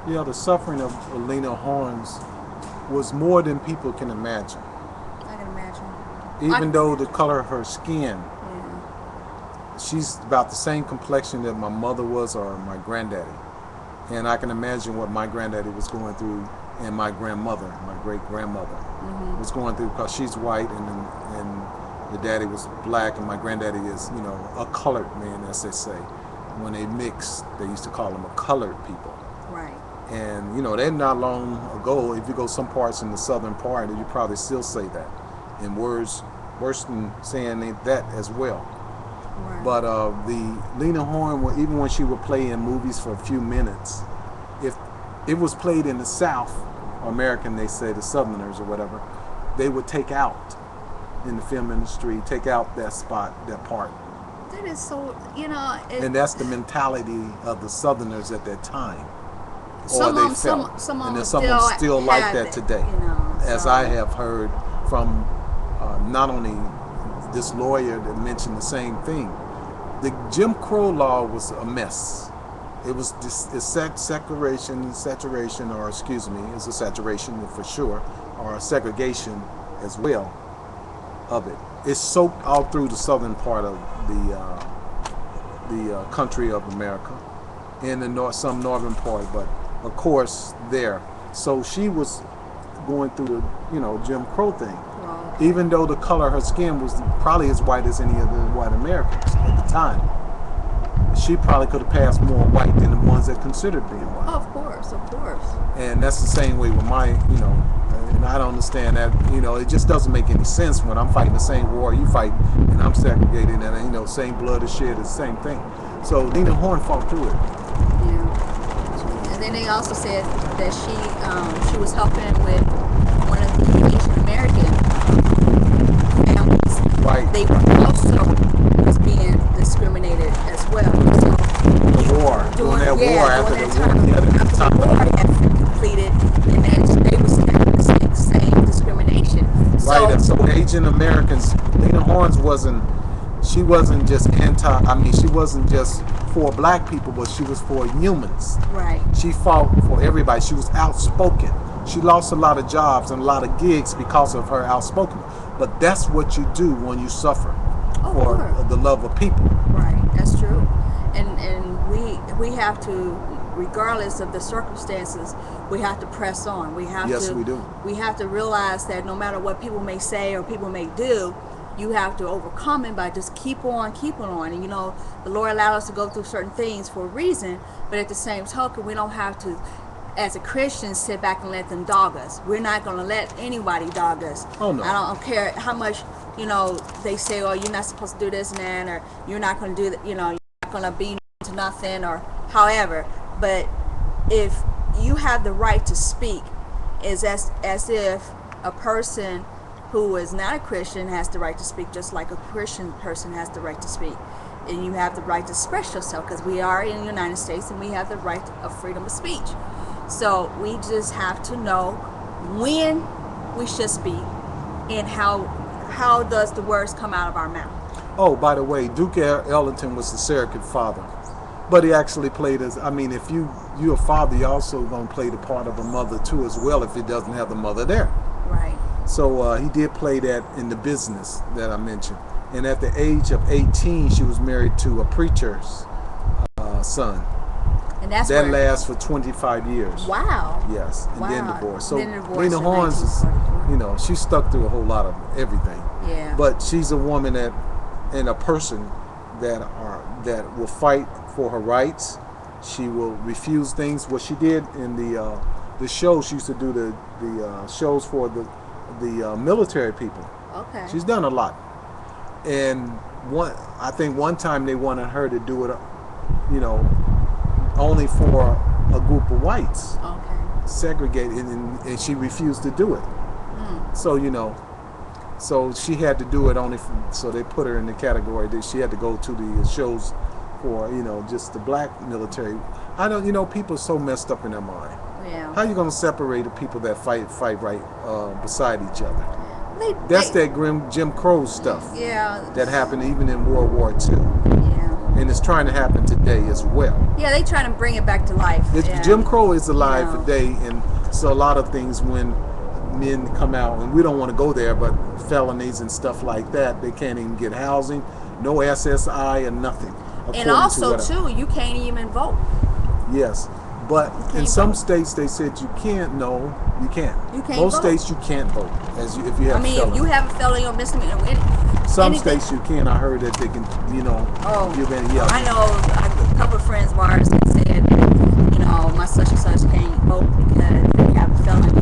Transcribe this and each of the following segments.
Yeah, the suffering of Lena Horne's was more than people can imagine. I can imagine. I Even can though the imagine. color of her skin, Yeah. she's about the same complexion that my mother was or my granddaddy. And I can imagine what my granddaddy was going through and my grandmother, my great grandmother, Mhm. was going through because she's white and the daddy was black and my granddaddy is, a colored man, as they say. When they mix, they used to call them a colored people. Right. And they're not long ago. If you go some parts in the southern part, you probably still say that, in words worse than saying that as well. Right. But the Lena Horne, even when she would play in movies for a few minutes, if it was played in the South, or American, they say the Southerners or whatever, they would take out in the film industry, take out that spot, that part. That is so. And that's the mentality of the Southerners at that time, or Some of they them, felt. some And of them there's some of them still like have that it. today, as So I have heard from not only this lawyer that mentioned the same thing. The Jim Crow law was a mess. It was saturation, or excuse me, it's a saturation for sure, or a segregation as well of it. It's soaked all through the southern part of the country of America, in the north, some northern part, but of course there. So she was going through the Jim Crow thing, well, even though the color of her skin was probably as white as any of the white Americans at the time. She probably could have passed more white than the ones that considered being white. of course, of course. And that's the same way with and I don't understand that, it just doesn't make any sense when I'm fighting the same war you fight and I'm segregated and, same blood is shed, it's the same thing. So Lena Horne fought through it. Yeah. And then they also said that she was helping with one of the Asian American families. Right. They were also was being discriminated as well. So The war, during that war, after during the that war, yeah, after the war had completed, and then they was having the same discrimination. Right, so Asian Americans, Lena Horne she wasn't just she wasn't just for black people, but she was for humans. Right. She fought for everybody. She was outspoken. She lost a lot of jobs and a lot of gigs because of her outspoken. But that's what you do when you suffer for sure. the love of people. Right, that's true. And we have to, regardless of the circumstances, we have to press on. Yes, we do. We have to realize that no matter what people may say or people may do, you have to overcome it by just keep on keeping on. And the Lord allowed us to go through certain things for a reason, but at the same token, we don't have to, as a Christian, sit back and let them dog us. We're not going to let anybody dog us. Oh, no. I don't care how much they say, oh, you're not supposed to do this and that, or you're not going to do that, you're not going to be to nothing, or however. But if you have the right to speak, is as if a person who is not a Christian has the right to speak, just like a Christian person has the right to speak. And you have the right to express yourself, because we are in the United States and we have the right of freedom of speech. So we just have to know when we should speak and how does the words come out of our mouth. Oh, by the way, Duke Ellington was the surrogate father. But he actually played if you're a father, you're also going to play the part of a mother too as well if he doesn't have the mother there. Right. So he did play that in the business that I mentioned. And at the age of 18, she was married to a preacher's son. And that's that lasts for 25 years. Wow. Yes, and then divorced. So Lena Horne's is, she stuck through a whole lot of everything. Yeah. But she's a woman and a person that will fight for her rights. She will refuse things. What she did in the shows, she used to do the shows for the military people. Okay. She's done a lot. And I think one time they wanted her to do it, only for a group of whites. Okay. Segregated, and she refused to do it. So so she had to do it only so they put her in the category that she had to go to the shows for just the black military. I don't people are so messed up in their mind. Yeah. How you gonna separate the people that fight right beside each other? That's that grim Jim Crow stuff. Yeah. That happened even in World War II. Yeah. and it's trying to happen today as well. Yeah, they trying to bring it back to life. Jim Crow is alive you know. today, and so a lot of things when men come out, and we don't want to go there, but felonies and stuff like that, they can't even get housing, no SSI or nothing. And also too, you can't even vote. Yes, but in some states they said you can't. No, you can't. You can't Most vote. States you can't vote if you have. I mean, if you have a felony or misdemeanor, some states you can. I heard that they can. You've been I know a couple of friends of ours that said that, my such and such can't vote because they have a felony,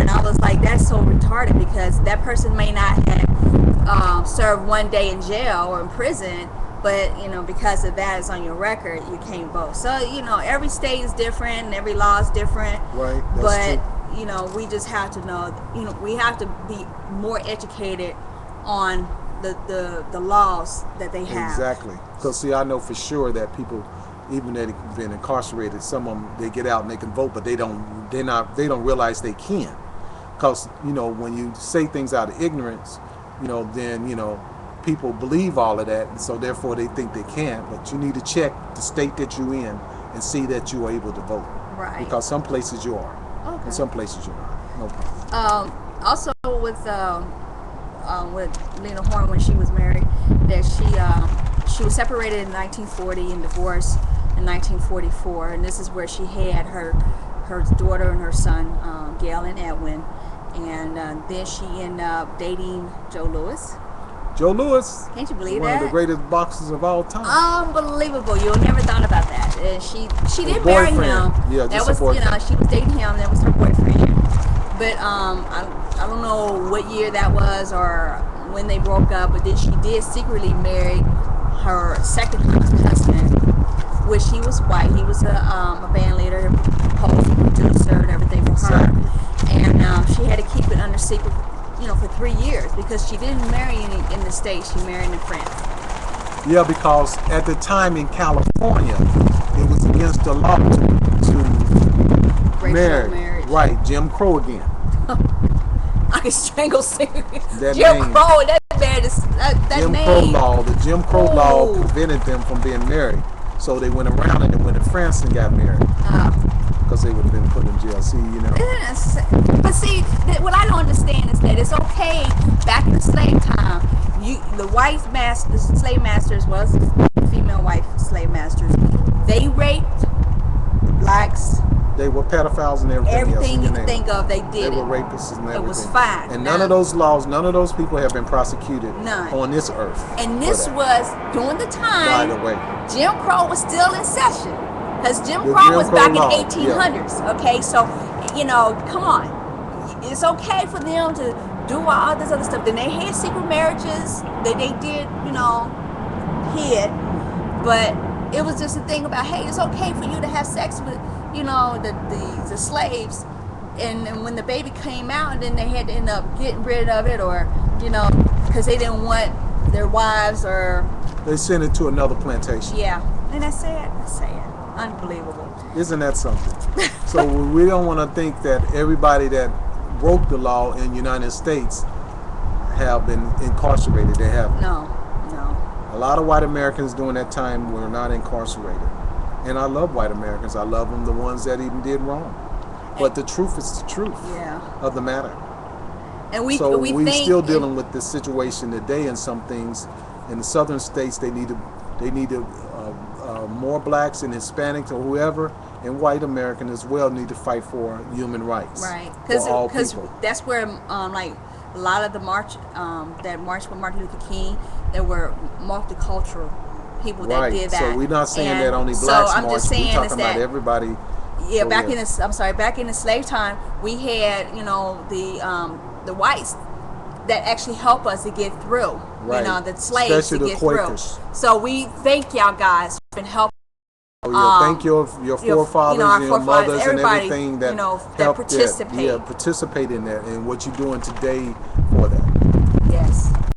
and I was like, that's so retarded because that person may not have served 1 day in jail or in prison. But, because of that is on your record, you can't vote. So, every state is different and every law is different. Right. That's true. We just have to know, we have to be more educated on the laws that they have. Exactly. Because, see, I know for sure that people, even that have been incarcerated, some of them, they get out and they can vote, but they don't realize they can. Because, when you say things out of ignorance, then, people believe all of that, and so therefore they think they can't. But you need to check the state that you're in and see that you are able to vote. Right. Because some places you are, and some places you're not. No problem. Also with Lena Horne, when she was married, that she was separated in 1940 and divorced in 1944, and this is where she had her daughter and her son, Gail and Edwin, and then she ended up dating Joe Louis. Joe Louis. Can't you believe one that? One of the greatest boxers of all time. Unbelievable. You'll never thought about that. And she did marry him. Yeah, that just was, a boyfriend. she was dating him. That was her boyfriend. But I don't know what year that was or when they broke up. But then she did secretly marry her second husband, which he was white. He was a band leader, composer, producer, and everything for her. And she had to keep it under secret, for 3 years because she didn't marry in the States. She married in France. Yeah, because at the time in California, it was against the law to marry. Right, Jim Crow again. I can strangle Jim name. Crow. That man is that Jim name. Crow law. The Jim Crow law prevented them from being married, so they went around and they went to France and got married. Because they would have been put in jail. See, But see, what I don't understand is that it's okay back in the slave time. The slave masters was female white slave masters. They raped blacks. They were pedophiles and everything. Everything you think of, they did. They were rapists and everything. It was fine. And none of those laws, none of those people have been prosecuted on this earth. And this was during the time. By the way, Jim Crow was still in session. Because Jim Crow was back in the 1800s. Yeah. Okay, so, come on. It's okay for them to do all this other stuff. Then they had secret marriages that they did, hid. But it was just a thing about, hey, it's okay for you to have sex with, the slaves. And when the baby came out, and then they had to end up getting rid of it or, because they didn't want their wives or... They sent it to another plantation. Yeah. And that's sad. That's sad. Unbelievable. Isn't that something? So we don't want to think that everybody that broke the law in the United States have been incarcerated. They haven't. No. A lot of white Americans during that time were not incarcerated. And I love white Americans. I love them, the ones that even did wrong. But the truth is the truth of the matter. And we're still dealing with this situation today in some things. In the southern states, they need more blacks and Hispanics or whoever, and white Americans as well need to fight for human rights. Right, because that's where like a lot of the march that marched with Martin Luther King, there were multicultural people that did that. So we're not saying that only blacks marched. We're talking about everybody. Yeah, back in the slave time, we had the whites that actually help us to get through. Right. The slaves especially to get Quakers. through. So we thank y'all guys for helping. Thank your forefathers, your mothers, and everything that that participate. Participate in that, and what you're doing today for